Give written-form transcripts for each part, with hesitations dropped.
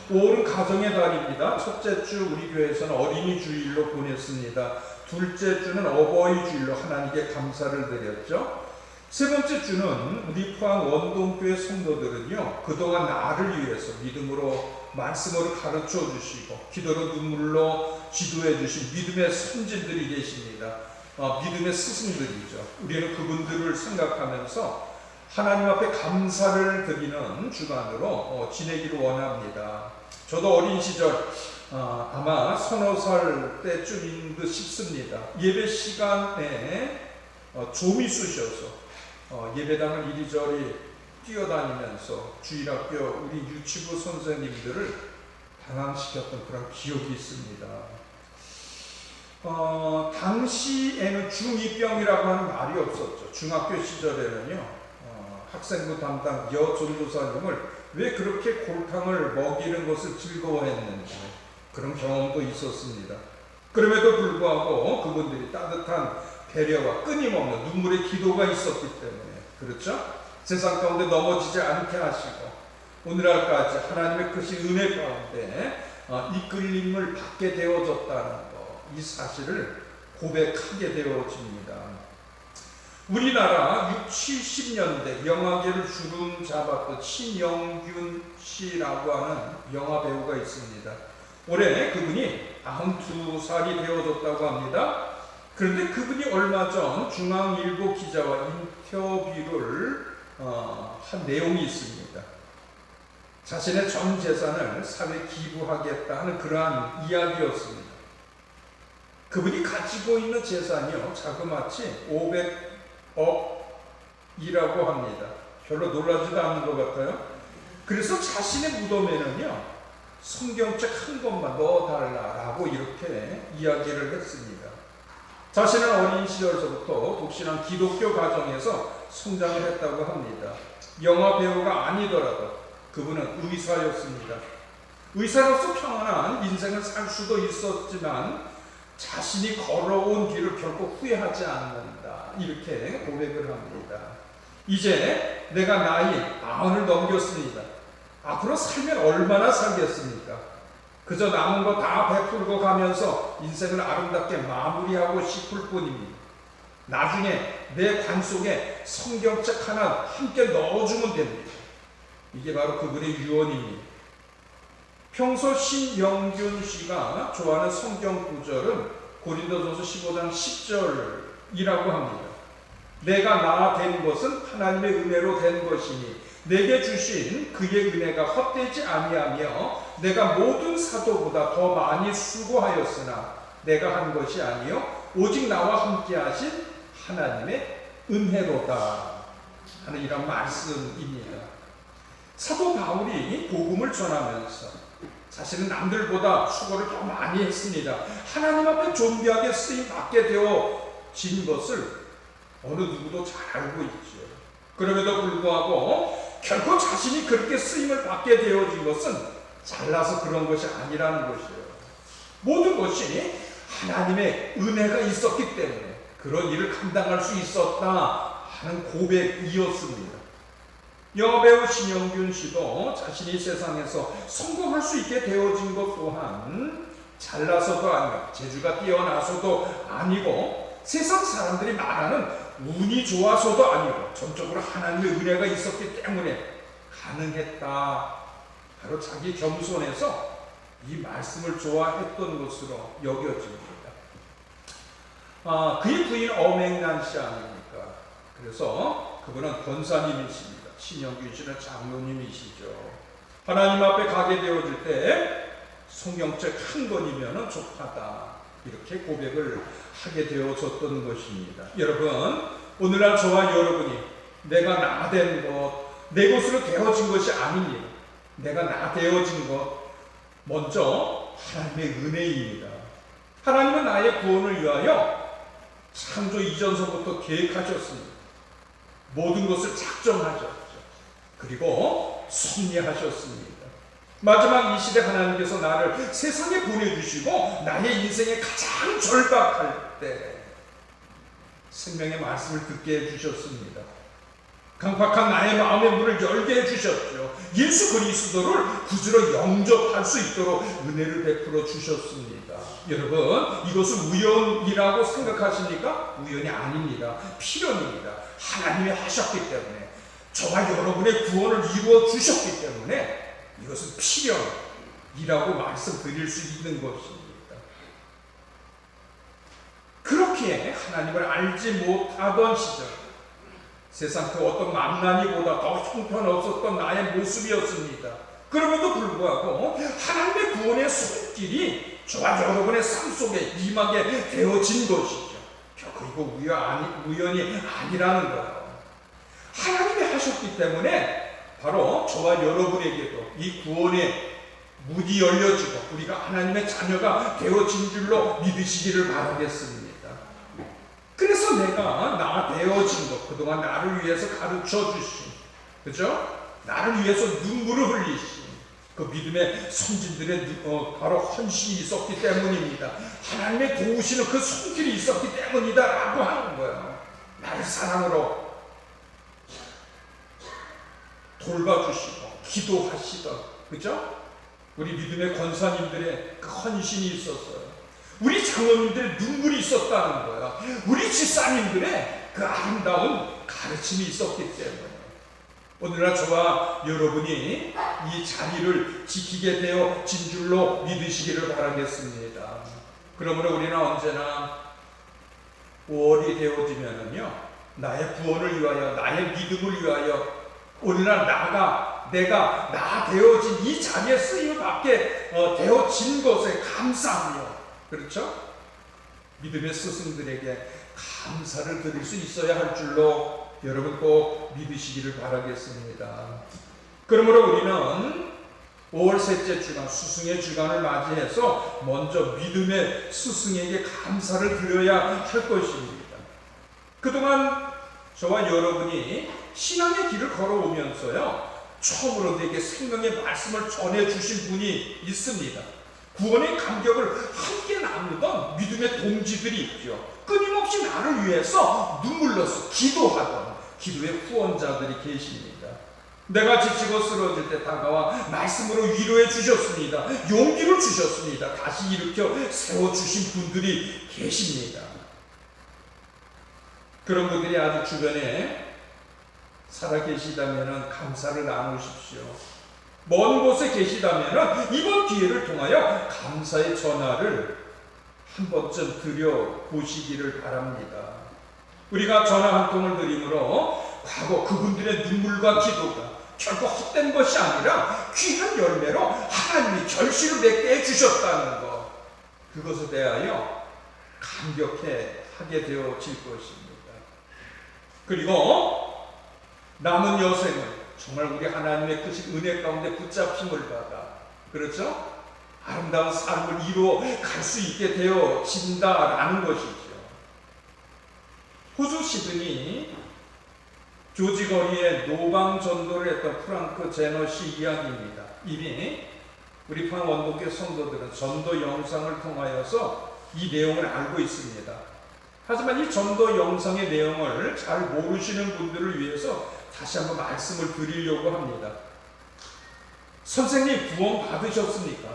5월은 가정의 달입니다. 첫째 주 우리 교회에서는 어린이 주일로 보냈습니다. 둘째 주는 어버이 주일로 하나님께 감사를 드렸죠. 세 번째 주는 우리 포항 원동교회 성도들은요, 그동안 나를 위해서 믿음으로 말씀으로 가르쳐 주시고 기도로 눈물로 지도해 주신 믿음의 선진들이 계십니다. 믿음의 스승들이죠. 우리는 그분들을 생각하면서 하나님 앞에 감사를 드리는 주간으로 지내기를 원합니다. 저도 어린 시절 아마 서너 살 때쯤인 듯 싶습니다. 예배 시간에 좀이 쑤셔서 예배당을 이리저리 뛰어다니면서 주일학교 우리 유치부 선생님들을 당황시켰던 그런 기억이 있습니다. 당시에는 중2병이라고 하는 말이 없었죠. 중학교 시절에는요, 학생부 담당 여전도사님을 왜 그렇게 골탕을 먹이는 것을 즐거워했는지 그런 경험도 있었습니다. 그럼에도 불구하고 그분들이 따뜻한 배려와 끊임없는 눈물의 기도가 있었기 때문에, 그렇죠? 세상 가운데 넘어지지 않게 하시고 오늘날까지 하나님의 크신 은혜 가운데 이끌림을 받게 되어졌다는 것, 이 사실을 고백하게 되어집니다. 우리나라 60, 70년대 영화계를 주름 잡았던 신영균 씨라고 하는 영화 배우가 있습니다. 올해 그분이 92살이 되어졌다고 합니다. 그런데 그분이 얼마 전 중앙일보 기자와 인터뷰를 한 내용이 있습니다. 자신의 전 재산을 사회에 기부하겠다 하는 그러한 이야기였습니다. 그분이 가지고 있는 재산이요, 자그마치 500억이라고 합니다. 별로 놀라지도 않는 것 같아요. 그래서 자신의 무덤에는요, 성경책 한 권만 넣어달라고 이렇게 이야기를 했습니다. 자신은 어린 시절서부터 독실한 기독교 가정에서 성장을 했다고 합니다. 영화 배우가 아니더라도 그분은 의사였습니다. 의사로서 평안한 인생을 살 수도 있었지만 자신이 걸어온 길을 결코 후회하지 않는다, 이렇게 고백을 합니다. 이제 내가 나이 90을 넘겼습니다. 앞으로 살면 얼마나 살겠습니까? 그저 남은 거 다 베풀고 가면서 인생을 아름답게 마무리하고 싶을 뿐입니다. 나중에 내 관 속에 성경책 하나 함께 넣어주면 됩니다. 이게 바로 그분의 유언입니다. 평소 신영균 씨가 좋아하는 성경 구절은 고린도전서 15장 10절이라고 합니다. 내가 나 된 것은 하나님의 은혜로 된 것이니 내게 주신 그의 은혜가 헛되지 아니하며 내가 모든 사도보다 더 많이 수고하였으나 내가 한 것이 아니요 오직 나와 함께 하신 하나님의 은혜로다 하는 이런 말씀입니다. 사도 바울이 복음을 전하면서 자신은 남들보다 수고를 더 많이 했습니다. 하나님 앞에 존귀하게 쓰임 받게 되어진 것을 어느 누구도 잘 알고 있죠. 그럼에도 불구하고 결코 자신이 그렇게 쓰임을 받게 되어진 것은 잘나서 그런 것이 아니라는 것이에요. 모든 것이 하나님의 은혜가 있었기 때문에 그런 일을 감당할 수 있었다 하는 고백이었습니다. 영화배우 신영균 씨도 자신이 세상에서 성공할 수 있게 되어진 것 또한 잘나서도 아니고 재주가 뛰어나서도 아니고 세상 사람들이 말하는 운이 좋아서도 아니고 전적으로 하나님의 은혜가 있었기 때문에 가능했다. 바로 자기 겸손에서 이 말씀을 좋아했던 것으로 여겨집니다. 그의 부인 엄앵란 씨 아닙니까? 그래서 그분은 권사님이십니다. 신영균 씨는 장로님이시죠. 하나님 앞에 가게 되어질 때 성경책 한 권이면 족하다, 이렇게 고백을 하게 되어졌던 것입니다. 여러분, 오늘날 저와 여러분이 내가 나 된 것, 내 것으로 되어진 것이 아닙니다. 내가 나 되어진 것, 먼저 하나님의 은혜입니다. 하나님은 나의 구원을 위하여 창조 이전서부터 계획하셨습니다. 모든 것을 작정하셨죠. 그리고 섭리하셨습니다. 마지막 이 시대 하나님께서 나를 세상에 보내주시고 나의 인생에 가장 절박할 때 생명의 말씀을 듣게 해주셨습니다. 강팍한 나의 마음의 문을 열게 해주셨죠. 예수 그리스도를 구주로 영접할 수 있도록 은혜를 베풀어 주셨습니다. 여러분, 이것은 우연이라고 생각하십니까? 우연이 아닙니다. 필연입니다. 하나님이 하셨기 때문에, 저와 여러분의 구원을 이루어 주셨기 때문에 이것은 필연이라고 말씀드릴 수 있는 것입니다. 그렇게 하나님을 알지 못하던 시절, 세상 그 어떤 만난이보다 더 형편없었던 나의 모습이었습니다. 그럼에도 불구하고 하나님의 구원의 손길이 저와 여러분의 삶 속에 임하게 되어진 것이죠. 결코 이거 우연이 아니라는 거예요. 하나님이 하셨기 때문에 바로 저와 여러분에게도 이 구원의 문이 열려지고 우리가 하나님의 자녀가 되어진 줄로 믿으시기를 바라겠습니다. 그래서 내가 나 되어진 것, 그동안 나를 위해서 가르쳐 주신, 그죠? 나를 위해서 눈물을 흘리신 그 믿음의 선진들의 바로 헌신이 있었기 때문입니다. 하나님의 도우시는 그 손길이 있었기 때문이다 라고 하는 거예요. 나를 사랑으로 돌봐주시고 기도하시던, 그죠? 우리 믿음의 권사님들의 그 헌신이 있었어요. 우리 장로님들의 눈물이 있었다는 거야. 우리 집사님들의 그 아름다운 가르침이 있었기 때문에 오늘날 저와 여러분이 이 자리를 지키게 되어진 줄로 믿으시기를 바라겠습니다. 그러므로 우리는 언제나 5월이 되어지면은요, 나의 구원을 위하여, 나의 믿음을 위하여 오늘날 내가 나 되어진 이 자리에 쓰임을 받게 되어진 것에 감사하며, 그렇죠? 믿음의 스승들에게 감사를 드릴 수 있어야 할 줄로 여러분 꼭 믿으시기를 바라겠습니다. 그러므로 우리는 5월 셋째 주간, 스승의 주간을 맞이해서 먼저 믿음의 스승에게 감사를 드려야 할 것입니다. 그동안 저와 여러분이 신앙의 길을 걸어오면서요, 처음으로 내게 생명의 말씀을 전해주신 분이 있습니다. 구원의 감격을 함께 나누던 믿음의 동지들이 있죠. 끊임없이 나를 위해서 눈물로서 기도하던 기도의 후원자들이 계십니다. 내가 지치고 쓰러질 때 다가와 말씀으로 위로해 주셨습니다. 용기를 주셨습니다. 다시 일으켜 세워주신 분들이 계십니다. 그런 분들이 아직 주변에 살아계시다면 감사를 나누십시오. 먼 곳에 계시다면 이번 기회를 통하여 감사의 전화를 한 번쯤 드려보시기를 바랍니다. 우리가 전화 한 통을 드림으로 과거 그분들의 눈물과 기도가 결코 헛된 것이 아니라 귀한 열매로 하나님이 결실을 맺게 해주셨다는 것, 그것에 대하여 감격해 하게 되어질 것입니다. 그리고 남은 여생을 정말 우리 하나님의 크신 은혜 가운데 붙잡힘을 받아, 그렇죠? 아름다운 삶을 이루어 갈 수 있게 되어진다라는 것이죠. 호주 시드니 조지거리에 노방 전도를 했던 프랑크 제너시 이야기입니다. 이미 우리 판 원독교 성도들은 전도 영상을 통하여서 이 내용을 알고 있습니다. 하지만 이 전도 영상의 내용을 잘 모르시는 분들을 위해서 다시 한번 말씀을 드리려고 합니다. 선생님, 구원 받으셨습니까?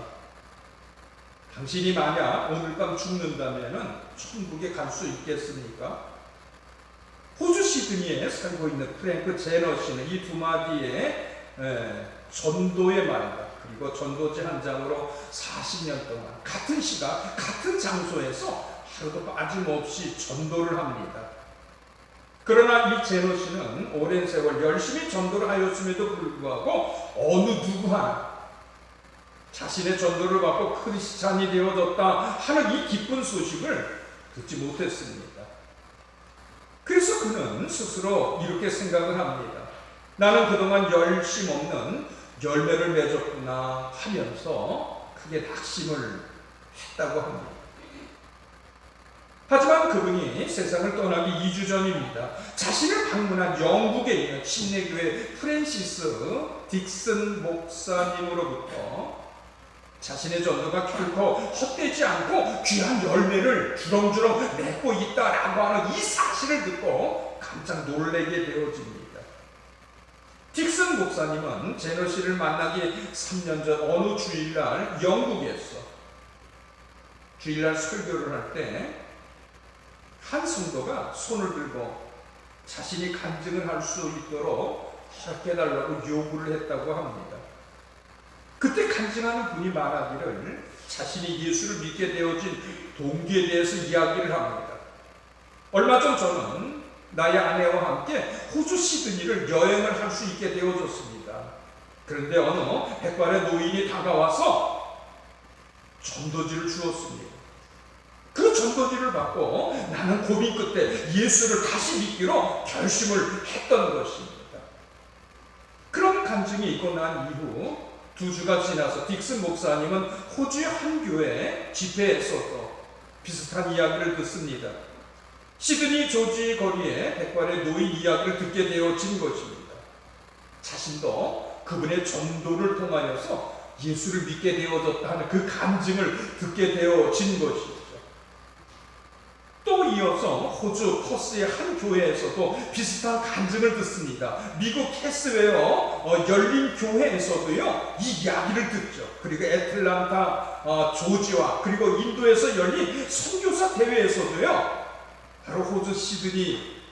당신이 만약 오늘 밤 죽는다면 천국에 갈 수 있겠습니까? 호주 시드니에 살고 있는 프랭크 제너 씨는 이 두 마디의 전도의 말과 그리고 전도지 한 장으로 40년 동안 같은 시각, 같은 장소에서 하루도 빠짐없이 전도를 합니다. 그러나 이 제노 씨는 오랜 세월 열심히 전도를 하였음에도 불구하고 어느 누구 하나 자신의 전도를 받고 크리스찬이 되어졌다 하는 이 기쁜 소식을 듣지 못했습니다. 그래서 그는 스스로 이렇게 생각을 합니다. 나는 그동안 열심 없는 열매를 맺었구나 하면서 크게 낙심을 했다고 합니다. 하지만 그분이 세상을 떠나기 2주 전입니다. 자신을 방문한 영국에 있는 침례교회 프랜시스 딕슨 목사님으로부터 자신의 전도가 결코 헛되지 않고 귀한 열매를 주렁주렁 맺고 있다라고 하는 이 사실을 듣고 깜짝 놀라게 되어집니다. 딕슨 목사님은 제너 씨를 만나기 3년 전 어느 주일날 영국에서 주일날 설교를 할 때 한 성도가 손을 들고 자신이 간증을 할 수 있도록 허락해달라고 요구를 했다고 합니다. 그때 간증하는 분이 말하기를 자신이 예수를 믿게 되어진 동기에 대해서 이야기를 합니다. 얼마 전 저는 나의 아내와 함께 호주 시드니를 여행을 할 수 있게 되어졌습니다. 그런데 어느 백발의 노인이 다가와서 전도지를 주었습니다. 그 전도지를 받고 나는 고민 끝에 예수를 다시 믿기로 결심을 했던 것입니다. 그런 간증이 있고 난 이후 2주가 지나서 딕슨 목사님은 호주의 한 교회 집회에서도 비슷한 이야기를 듣습니다. 시드니 조지 거리에 백발의 노인 이야기를 듣게 되어진 것입니다. 자신도 그분의 전도를 통하여서 예수를 믿게 되어졌다 하는 그 간증을 듣게 되어진 것이죠. 또 이어서 호주 퍼스의 한 교회에서도 비슷한 간증을 듣습니다. 미국 캐스웨어 열린 교회에서도요 이 이야기를 듣죠. 그리고 애틀란타 조지와 그리고 인도에서 열린 선교사 대회에서도요 바로 호주 시드니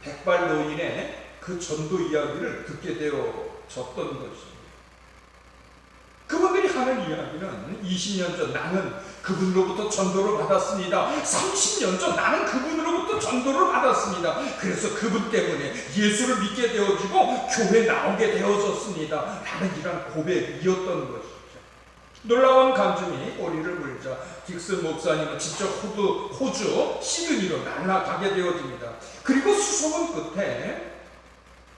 백발 노인의 그 전도 이야기를 듣게 되어졌던 것입니다. 그분들이 하는 이야기는 20년 전 나는 그분으로부터 전도를 받았습니다. 30년 전 나는 그분으로부터 전도를 받았습니다. 그래서 그분 때문에 예수를 믿게 되어지고 교회 나오게 되어졌습니다. 라는 이런 고백이었던 것이죠. 놀라운 감정이 꼬리를 물자 딕슨 목사님은 직접 호주 시드니로 날아가게 되어집니다. 그리고 수소문 끝에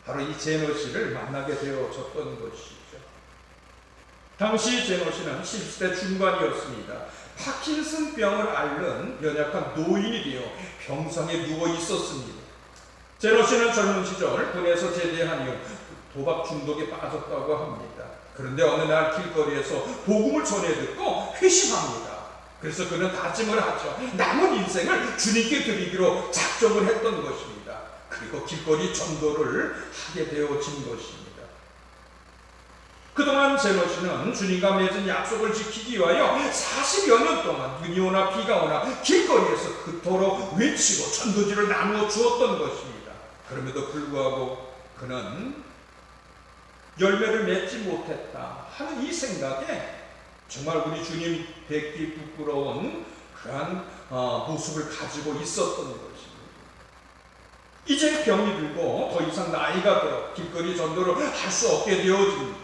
바로 이 제너 씨를 만나게 되어졌던 것이죠. 당시 제너 씨는 70대 중반이었습니다. 파킨슨병을 앓는 연약한 노인이 되어 병상에 누워 있었습니다. 제너 씨는 젊은 시절 군에서 제대한 이후 도박 중독에 빠졌다고 합니다. 그런데 어느 날 길거리에서 복음을 전해 듣고 회심합니다. 그래서 그는 다짐을 하죠. 남은 인생을 주님께 드리기로 작정을 했던 것입니다. 그리고 길거리 전도를 하게 되어진 것입니다. 그동안 제너 씨는 주님과 맺은 약속을 지키기 위하여 40여 년 동안 눈이 오나 비가 오나 길거리에서 그토록 외치고 전도지를 나누어 주었던 것입니다. 그럼에도 불구하고 그는 열매를 맺지 못했다 하는 이 생각에 정말 우리 주님 뵙기 부끄러운 그러한 모습을 가지고 있었던 것입니다. 이제 병이 들고 더 이상 나이가 들어 길거리 전도를 할 수 없게 되어집니다.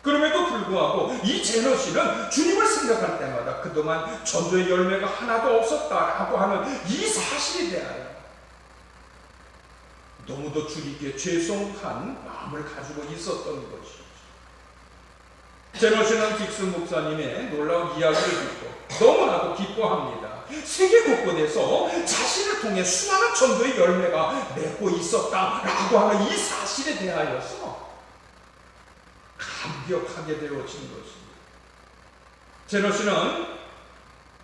그럼에도 불구하고 이 제너 씨는 주님을 생각할 때마다 그동안 전도의 열매가 하나도 없었다라고 하는 이 사실에 대하여 너무도 주님께 죄송한 마음을 가지고 있었던 것이죠. 제너 씨는 딕슨 목사님의 놀라운 이야기를 듣고 너무나도 기뻐합니다. 세계 곳곳에서 자신을 통해 수많은 전도의 열매가 맺고 있었다라고 하는 이 사실에 대하여서 감격하게 되어진 것입니다. 제너 씨는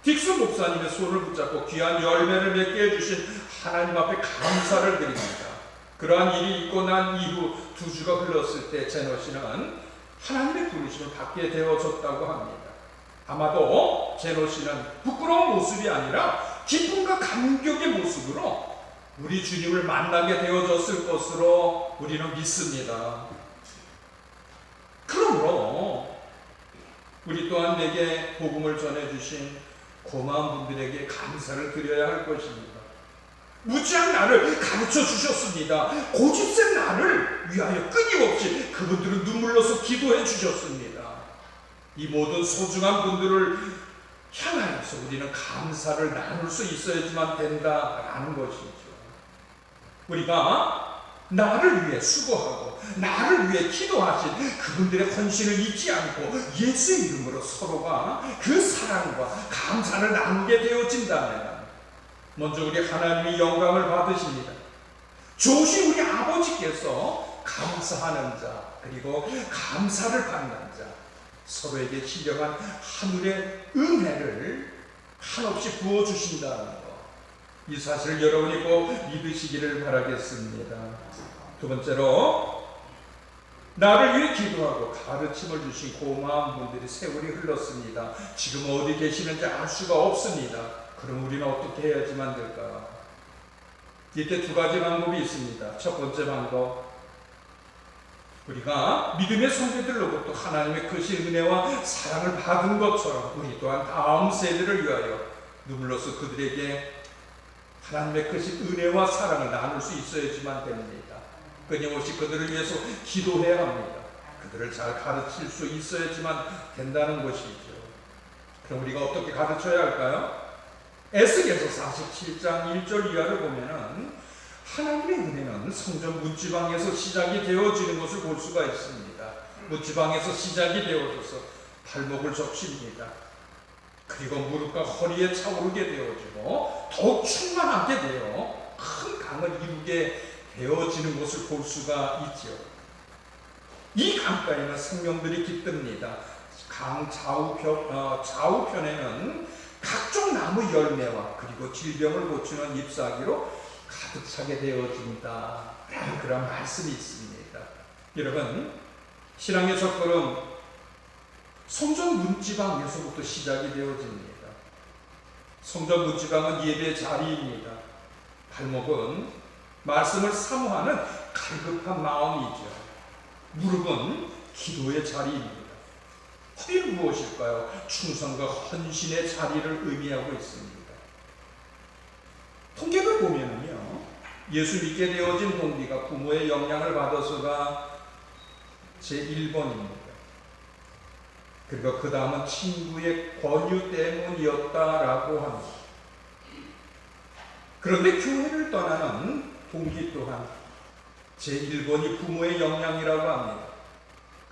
딕슨 목사님의 손을 붙잡고 귀한 열매를 맺게 해주신 하나님 앞에 감사를 드립니다. 그러한 일이 있고 난 이후 2주가 흘렀을 때 제너 씨는 하나님의 부르심을 받게 되어졌다고 합니다. 아마도 제너 씨는 부끄러운 모습이 아니라 기쁨과 감격의 모습으로 우리 주님을 만나게 되어졌을 것으로 우리는 믿습니다. 그러므로 우리 또한 내게 복음을 전해주신 고마운 분들에게 감사를 드려야 할 것입니다. 무지한 나를 가르쳐 주셨습니다. 고집센 나를 위하여 끊임없이 그분들은 눈물로서 기도해 주셨습니다. 이 모든 소중한 분들을 향하여서 우리는 감사를 나눌 수 있어야지만 된다라는 것이죠. 우리가 나를 위해 수고하고 나를 위해 기도하신 그분들의 헌신을 잊지 않고 예수의 이름으로 서로가 그 사랑과 감사를 나누게 되어진다면 먼저 우리 하나님의 영광을 받으십니다. 좋으신 우리 아버지께서 감사하는 자 그리고 감사를 받는 자 서로에게 신령한 하늘의 은혜를 한없이 부어주신다는 것, 이 사실을 여러분이 꼭 믿으시기를 바라겠습니다. 두 번째로 나를 위해 기도하고 가르침을 주신 고마운 분들이 세월이 흘렀습니다. 지금 어디 계시는지 알 수가 없습니다. 그럼 우리는 어떻게 해야지만 될까? 이때 두 가지 방법이 있습니다. 첫 번째 방법, 우리가 믿음의 선배들로부터 하나님의 크신 은혜와 사랑을 받은 것처럼 우리 또한 다음 세대를 위하여 눈물로써 그들에게 하나님의 크신 은혜와 사랑을 나눌 수 있어야지만 됩니다. 끊임없이 그들을 위해서 기도해야 합니다. 그들을 잘 가르칠 수 있어야지만 된다는 것이죠. 그럼 우리가 어떻게 가르쳐야 할까요? 에스겔서 47장 1절 이하를 보면은 하나님의 은혜는 성전 문지방에서 시작이 되어지는 것을 볼 수가 있습니다. 문지방에서 시작이 되어져서 발목을 접십니다. 그리고 무릎과 허리에 차오르게 되어지고 더욱 충만하게 되어 큰 강을 이루게 되어지는 것을 볼 수가 있죠. 이 강가에는 생명들이 깃듭니다. 강 좌우편에는 각종 나무 열매와 그리고 질병을 고치는 잎사귀로 가득 차게 되어진다. 그런 말씀이 있습니다. 여러분, 신앙의 첫걸음 성전 문지방에서부터 시작이 되어집니다. 성전 문지방은 예배의 자리입니다. 발목은 말씀을 사모하는 갈급한 마음이죠. 무릎은 기도의 자리입니다. 허리는 무엇일까요? 충성과 헌신의 자리를 의미하고 있습니다. 통계를 보면요, 예수 믿게 되어진 동기가 부모의 영향을 받아서가 제1번입니다. 그리고 그 다음은 친구의 권유 때문이었다라고 합니다. 그런데 교회를 떠나는 동기 또한 제1번이 부모의 영향이라고 합니다.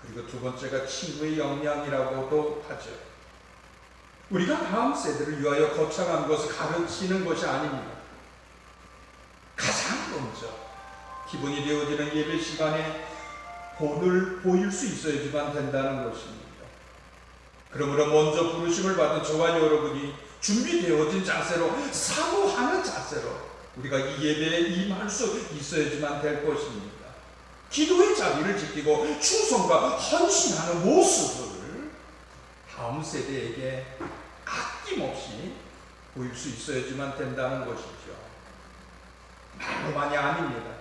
그리고 두 번째가 친구의 영향이라고도 하죠. 우리가 다음 세대를 위하여 거창한 것을 가르치는 것이 아닙니다. 가장 먼저 기본이 되어지는 예배 시간에 본을 보일 수 있어야지만 된다는 것입니다. 그러므로 먼저 부르심을 받은 저와 여러분이 준비되어진 자세로, 사모하는 자세로 우리가 이 예배에 임할 수 있어야지만 될 것입니다. 기도의 자리를 지키고 충성과 헌신하는 모습을 다음 세대에게 아낌없이 보일 수 있어야지만 된다는 것이죠. 말로만이 아닙니다.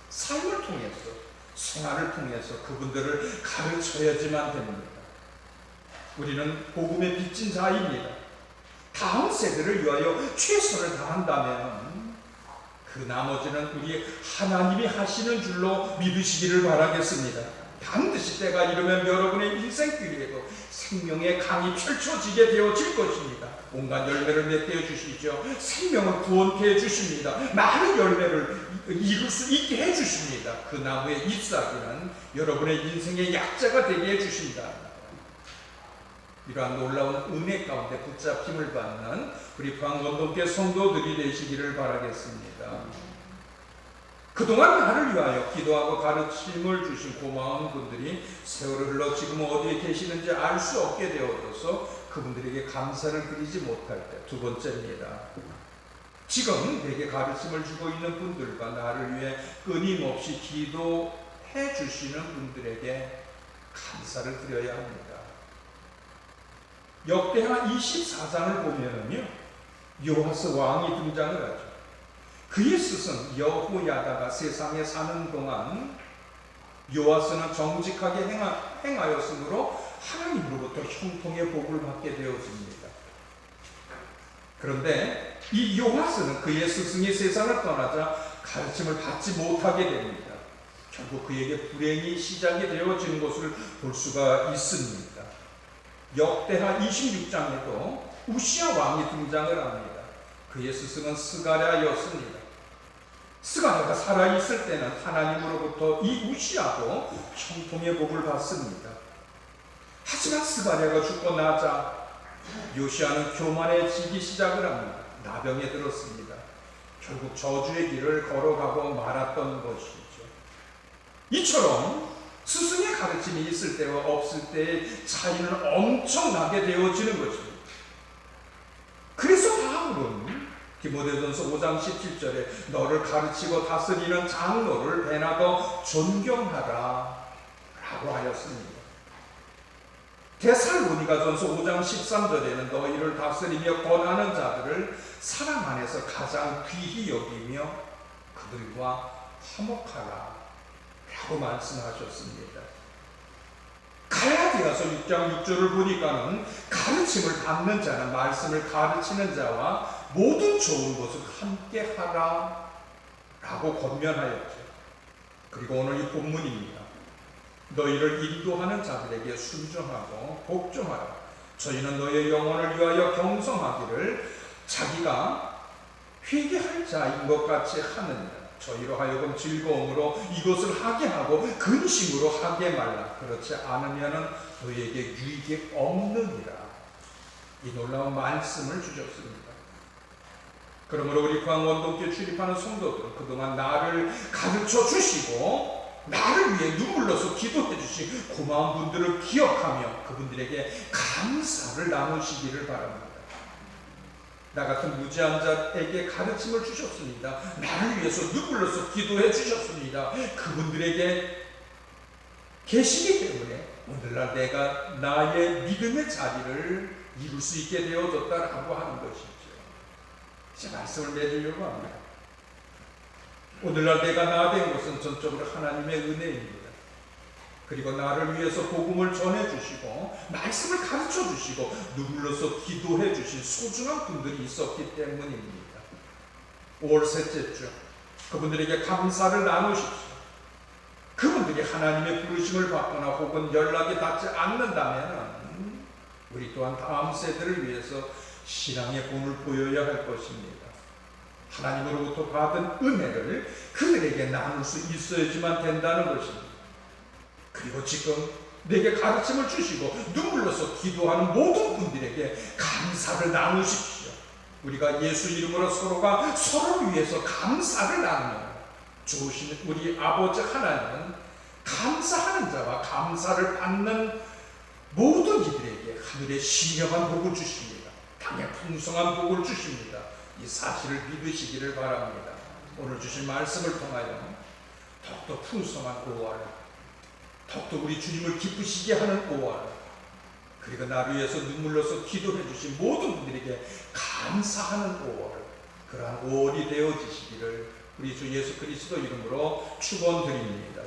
삶을 통해서, 생활을 통해서 그분들을 가르쳐야지만 됩니다. 우리는 복음의 빚진 자입니다. 다음 세대를 위하여 최선을 다한다면 그 나머지는 우리 하나님이 하시는 줄로 믿으시기를 바라겠습니다. 반드시 때가 이르면 여러분의 인생길에도 생명의 강이 펼쳐지게 되어질 것입니다. 온갖 열매를 맺게 해주시죠. 생명을 구원케 해주십니다. 많은 열매를 이룰 수 있게 해주십니다. 그 나무의 잎사귀는 여러분의 인생의 약자가 되게 해주신다. 이러한 놀라운 은혜 가운데 붙잡힘을 받는 우리 광원동교 성도들이 되시기를 바라겠습니다. 그동안 나를 위하여 기도하고 가르침을 주신 고마운 분들이 세월을 흘러 지금 어디에 계시는지 알 수 없게 되어져서 그분들에게 감사를 드리지 못할 때, 두 번째입니다. 지금 내게 가르침을 주고 있는 분들과 나를 위해 끊임없이 기도해 주시는 분들에게 감사를 드려야 합니다. 역대하 24장을 보면은요, 요아스 왕이 등장을 하죠. 그의 스승 여호야다가 세상에 사는 동안 요아스는 정직하게 행하였으므로 하나님으로부터 형통의 복을 받게 되어집니다. 그런데 이 요아스는 그의 스승이 세상을 떠나자 가르침을 받지 못하게 됩니다. 결국 그에게 불행이 시작이 되어지는 것을 볼 수가 있습니다. 역대하 26장에도 우시야 왕이 등장을 합니다. 그의 스승은 스가랴였습니다. 스가랴가 살아있을 때는 하나님으로부터 이 우시야도 형통의 복을 받습니다. 하지만 스가랴가 죽고 나자 요시야는 교만해지기 시작을 합니다. 나병에 들었습니다. 결국 저주의 길을 걸어가고 말았던 것이죠. 이처럼 스승의 가르침이 있을 때와 없을 때의 차이는 엄청나게 되어지는 것입니다. 그래서 바울은 디모데전서 5장 17절에 너를 가르치고 다스리는 장로를 배나더 존경하라 라고 하였습니다. 데살로니가전서 5장 13절에는 너희를 다스리며 권하는 자들을 사랑 안에서 가장 귀히 여기며 그들과 화목하라 라고 말씀하셨습니다. 갈라디아서 6장 6절을 보니까는 가르침을 받는 자는 말씀을 가르치는 자와 모든 좋은 것을 함께 하라 라고 권면하였죠. 그리고 오늘 이 본문입니다. 너희를 인도하는 자들에게 순종하고 복종하라. 저희는 너희의 영혼을 위하여 경성하기를 자기가 회개할 자인 것 같이 하느니라. 저희로 하여금 즐거움으로 이것을 하게 하고 근심으로 하게 말라. 그렇지 않으면 너희에게 유익이 없느니라. 이 놀라운 말씀을 주셨습니다. 그러므로 우리 광원동교에 출입하는 성도들은 그동안 나를 가르쳐 주시고 나를 위해 눈물로서 기도해 주신 고마운 분들을 기억하며 그분들에게 감사를 나누시기를 바랍니다. 나 같은 무지한 자에게 가르침을 주셨습니다. 나를 위해서 눈물로서 기도해 주셨습니다. 그분들에게 계시기 때문에 오늘날 내가 나의 믿음의 자리를 이룰 수 있게 되어졌다라고 하는 것이죠. 제 말씀을 맺으려고 합니다. 오늘날 내가 나 된 것은 전적으로 하나님의 은혜입니다. 그리고 나를 위해서 복음을 전해주시고 말씀을 가르쳐주시고 눈물로서 기도해 주신 소중한 분들이 있었기 때문입니다. 5월 셋째 주 그분들에게 감사를 나누십시오. 그분들이 하나님의 부르심을 받거나 혹은 연락이 닿지 않는다면 우리 또한 다음 세대를 위해서 신앙의 본을 보여야 할 것입니다. 하나님으로부터 받은 은혜를 그들에게 나눌 수 있어야지만 된다는 것입니다. 그리고 지금 내게 가르침을 주시고 눈물로서 기도하는 모든 분들에게 감사를 나누십시오. 우리가 예수 이름으로 서로가 서로를 위해서 감사를 나누며 좋으신 우리 아버지 하나님은 감사하는 자와 감사를 받는 모든 이들에게 하늘의 신령한 복을 주십니다. 땅에 풍성한 복을 주십니다. 이 사실을 믿으시기를 바랍니다. 오늘 주신 말씀을 통하여 더욱더 풍성한 5월, 더욱더 우리 주님을 기쁘시게 하는 5월, 그리고 나를 위해서 눈물로서 기도해 주신 모든 분들에게 감사하는 5월, 그러한 5월이 되어지시기를 우리 주 예수 그리스도 이름으로 축원드립니다.